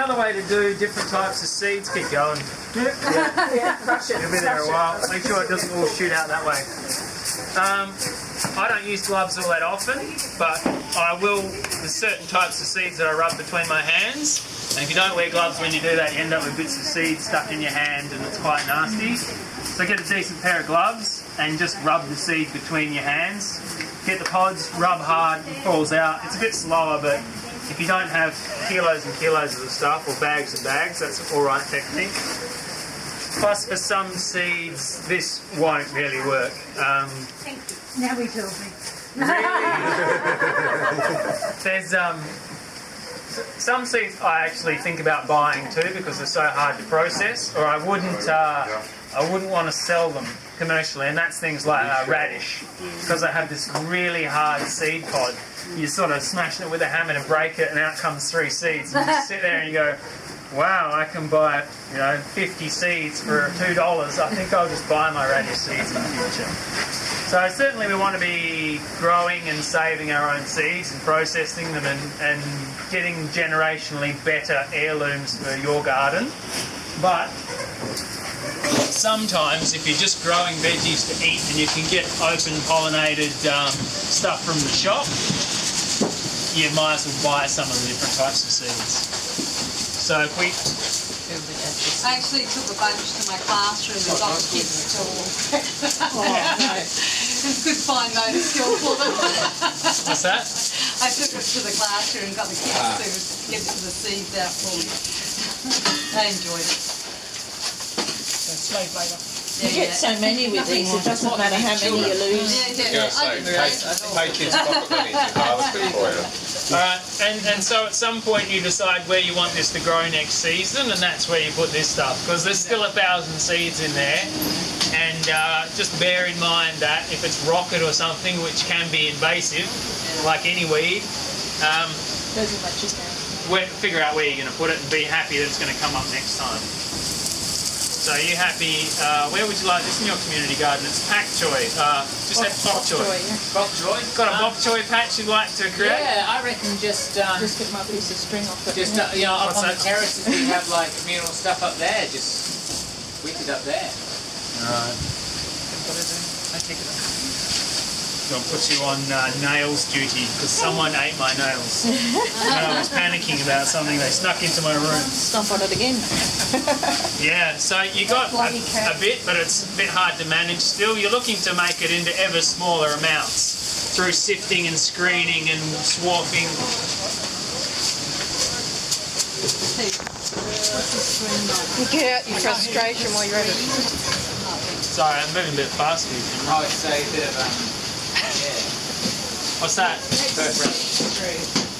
Another way to do different types of seeds, keep going. Yeah, crush it. You'll be there a while. Make sure it doesn't all shoot out that way. I don't use gloves all that often, but I will. There's certain types of seeds that I rub between my hands. And if you don't wear gloves when you do that, you end up with bits of seed stuck in your hand and it's quite nasty. So get a decent pair of gloves and just rub the seed between your hands. Get the pods, rub hard, it falls out. It's a bit slower, but if you don't have kilos and kilos of the stuff, or bags and bags, that's an alright technique. Plus, for some seeds, this won't really work. Thank you. Now we told me. There's some seeds I actually think about buying too because they're so hard to process, or I wouldn't want to sell them commercially, and that's things like radish, because they have this really hard seed pod. You sort of smash it with a hammer to break it, and out comes 3 seeds. And you just sit there and you go, wow, I can buy 50 seeds for $2. I think I'll just buy my radish seeds in the future. So certainly we want to be growing and saving our own seeds and processing them and getting generationally better heirlooms for your garden. But sometimes if you're just growing veggies to eat and you can get open pollinated stuff from the shop, you might as well buy some of the different types of seeds. So if we... I actually took a bunch to my classroom and got the kids to could find no skill for them. What's that? I took it to the classroom and got the kids to get the seeds out for me. They enjoyed it. Slave labour. You get so many with these, it doesn't matter how many you lose. Pay kids pocket money to harvest it for you. Alright, and so at some point you decide where you want this to grow next season, and that's where you put this stuff, because there's still 1,000 seeds in there. And just bear in mind that if it's rocket or something, which can be invasive, like any weed, figure out where you're going to put it and be happy that it's going to come up next time. So are you happy? Where would you like this in your community garden? It's pak choy. Just have bok choy. Bok choy. Got a bok choy patch you'd like to create? Yeah, I reckon just Just get my piece of string off it. just up What's on that? the terraces we have like communal stuff up there. Just wicked up there. Alright. I take it up. I'll put you on nails duty because someone ate my nails. And I was panicking about something. They snuck into my room. Stomp on it again. Yeah, so you got a bit, but it's a bit hard to manage still. You're looking to make it into ever smaller amounts through sifting and screening and swapping. You get out your frustration while you're at it. Sorry, I'm moving a bit fast for you. Oh, it's a bit of What's that?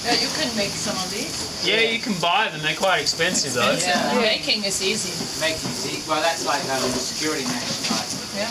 Yeah, you can make some of these. Yeah, you can buy them. They're quite expensive though. Yeah. Making is easy. making it. Well, that's like security mesh type. Yeah.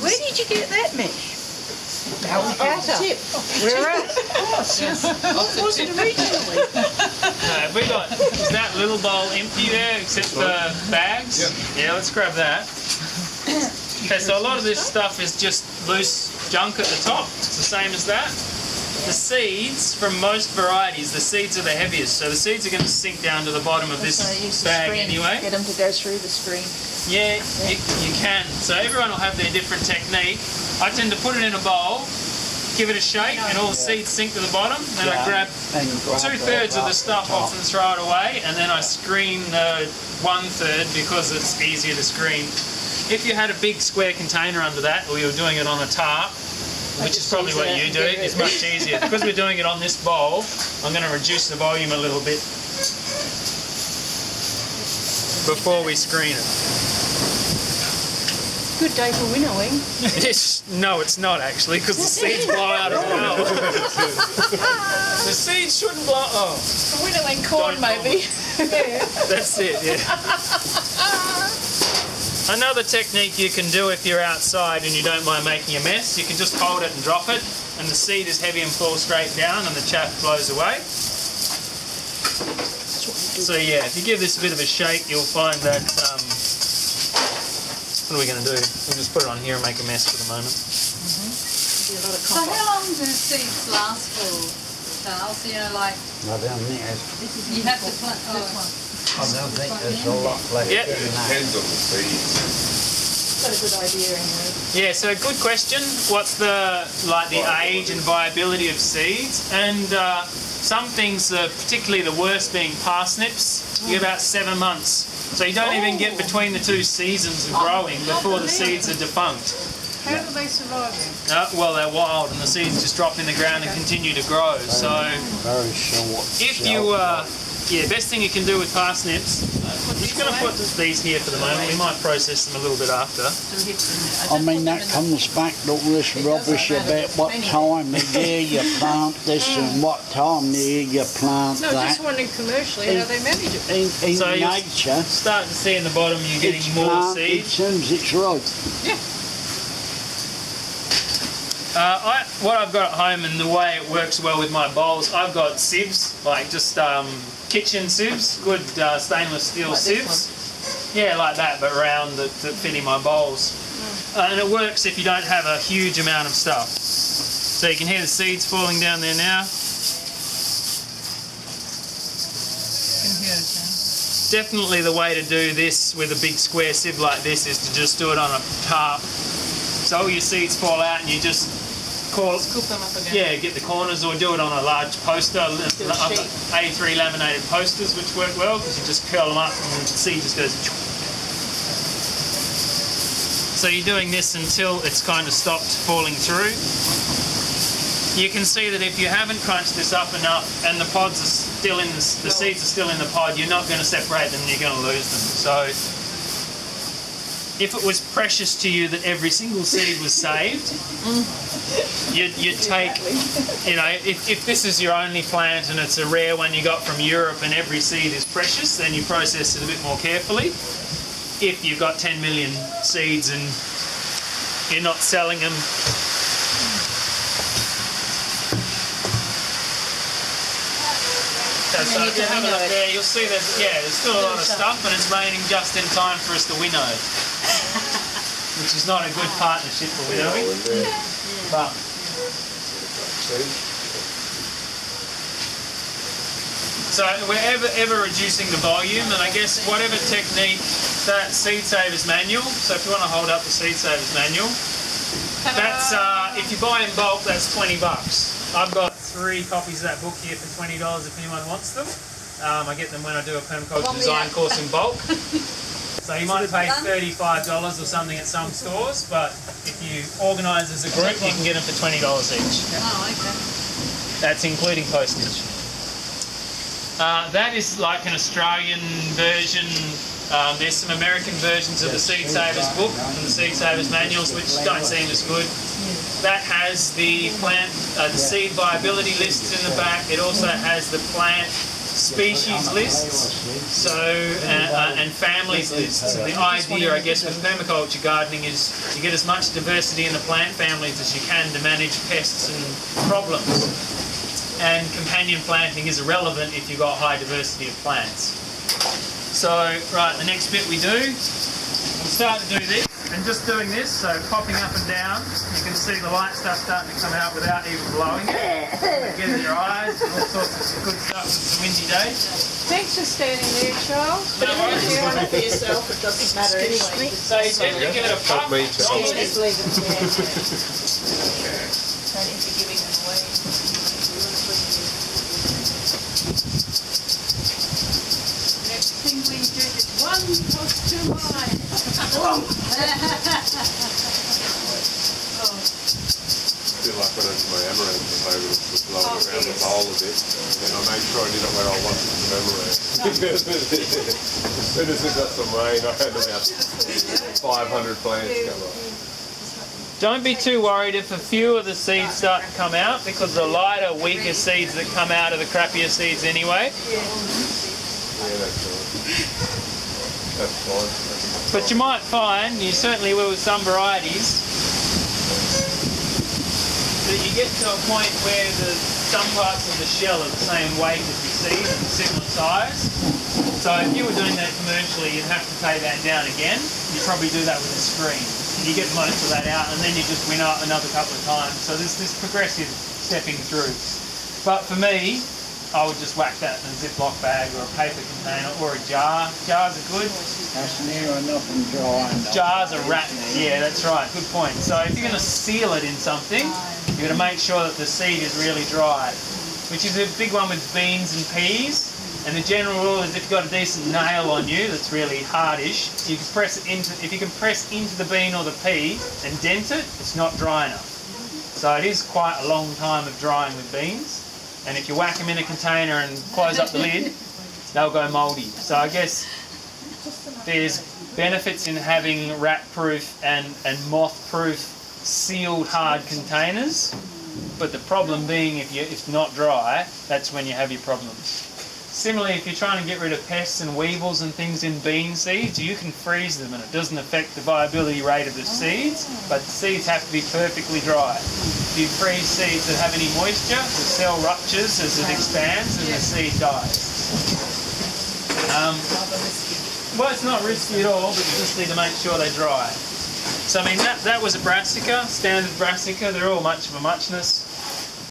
Where did you get that mesh? Where at? What was it originally? We got, is that little bowl empty there except for bags? Yep. Yeah, let's grab that. Okay, so a lot of this stuff is just loose junk at the top. It's the same as that. The seeds, from most varieties, the seeds are the heaviest, so the seeds are going to sink down to the bottom of this bag anyway. Get them to go through the screen. Yeah, you can. So everyone will have their different technique. I tend to put it in a bowl, give it a shake, and all the seeds sink to the bottom. Then I grab 2/3 of the stuff off and throw it away, and then I screen the 1/3 because it's easier to screen. If you had a big square container under that, or you were doing it on a tarp, which is probably what you do, it's much easier. Because we're doing it on this bowl, I'm going to reduce the volume a little bit before we screen it. Good day for winnowing. No, it's not actually, because the seeds blow out as well. The seeds shouldn't blow. Oh, Winnowing corn, maybe. that's it. Yeah. Another technique you can do if you're outside and you don't mind making a mess, you can just hold it and drop it, and the seed is heavy and falls straight down, and the chaff blows away. So yeah, if you give this a bit of a shake, you'll find that. What are we going to do? We'll just put it on here and make a mess for the moment. So how long do seeds last for, Charles? You know, like I don't think there's, You have to plant. I don't think there's a lot left Yep. in that. Depends on the seeds. Got a good idea anyway. Yeah, so good question. What's the age and viability of seeds? And some things, particularly the worst being parsnips, you get about 7 months. So you don't even get between the two seasons of growing before the seeds are defunct. How do they survive then? Well, they're wild and the seeds just drop in the ground and continue to grow. So Very short. if you, best thing you can do with parsnips, I'm just going to put these here for the moment. We might process them a little bit after. I mean, that comes back to all this rubbish about what time of year you plant this and what time of year you plant No, that. just wondering commercially how they manage it. In So you're nature, starting to see in the bottom you're getting it's more planted seeds. as soon as it's ripe. What I've got at home and the way it works well with my bowls, I've got sieves, like just kitchen sieves, good stainless steel sieves. Yeah, like that, but round that fit in my bowls. And it works if you don't have a huge amount of stuff. So you can hear the seeds falling down there now. Definitely the way to do this with a big square sieve like this is to just do it on a tarp. So all your seeds fall out and you just Scoop them up again. yeah, get the corners or do it on a large poster. I've got A3 laminated posters which work well because you just curl them up and the seed just goes. So you're doing this until it's kind of stopped falling through. You can see that if you haven't crunched this up enough and the pods are still in the seeds are still in the pod, you're not going to separate them and you're going to lose them. So if it was precious to you that every single seed was saved, you'd take, you know, if this is your only plant and it's a rare one you got from Europe and every seed is precious, then you process it a bit more carefully. If you've got 10 million seeds and you're not selling them, so if you have a look there, you'll see there's still a lot of stuff, and it's raining just in time for us to winnow, which is not a good partnership for winnowing. But so we're ever reducing the volume, and I guess whatever technique, that Seed Savers manual. So if you want to hold up the Seed Savers manual, that's if you buy in bulk, that's $20. I've got 3 copies of that book here for $20 if anyone wants them. I get them when I do a permaculture design course in bulk. So you might pay $35 or something at some stores, but if you organise as a group, you can get them for $20 each. Oh, okay. That's including postage. That is like an Australian version. There's some American versions of the Seed Savers book and the Seed Savers manuals, which don't seem as good. That has the plant, the seed viability lists in the back. It also has the plant species lists, so and families lists. And the idea, I guess, with permaculture gardening is you get as much diversity in the plant families as you can to manage pests and problems. And companion planting is irrelevant if you've got high diversity of plants. So, right, the next bit we do, we'll start to do this, and just doing this, so popping up and down, you can see the light stuff starting to come out without even blowing it. Get in your eyes, all sorts of good stuff. It's a windy day. Thanks for standing there, Charles. No worries. If you want it for yourself, it doesn't matter anyway. So you generally give it a puff. Just leave it there. Don't need to giving them away. Next thing we do is 1 plus 2 line. I feel like when I did my amaranth, I was blowing around the bowl a bit, and then I made sure I did it where I wanted some amaranth. As soon as it got some rain, I had about 500 plants come up. Don't be too worried if a few of the seeds start to come out, because the lighter, weaker seeds that come out are the crappier seeds anyway. Yeah, that's right. That's fine. But you might find, you certainly will with some varieties, that you get to a point where some parts of the shell are the same weight as the seed and similar size. So if you were doing that commercially, you'd have to pay that down again. You'd probably do that with a screen. You get most of that out, and then you just winnow it another couple of times. So there's this progressive stepping through. But for me, I would just whack that in a Ziploc bag or a paper container or a jar. Jars are good. That's near enough and dry enough. Jars are yeah, that's right, good point. So if you're going to seal it in something, you're going to make sure that the seed is really dry, which is a big one with beans and peas. And the general rule is if you've got a decent nail on you that's really hardish, you can press it into, if you can press into the bean or the pea and dent it, it's not dry enough. So it is quite a long time of drying with beans. And if you whack them in a container and close up the lid, they'll go mouldy. So I guess there's benefits in having rat-proof and moth-proof sealed hard containers, but the problem being if it's not dry, that's when you have your problems. Similarly, if you're trying to get rid of pests and weevils and things in bean seeds, you can freeze them and it doesn't affect the viability rate of the seeds, but the seeds have to be perfectly dry. If you freeze seeds that have any moisture, the cell ruptures as it expands and the seed dies. Well, it's not risky at all, but you just need to make sure they're dry. So I mean, that was a brassica, standard brassica. They're all much of a muchness.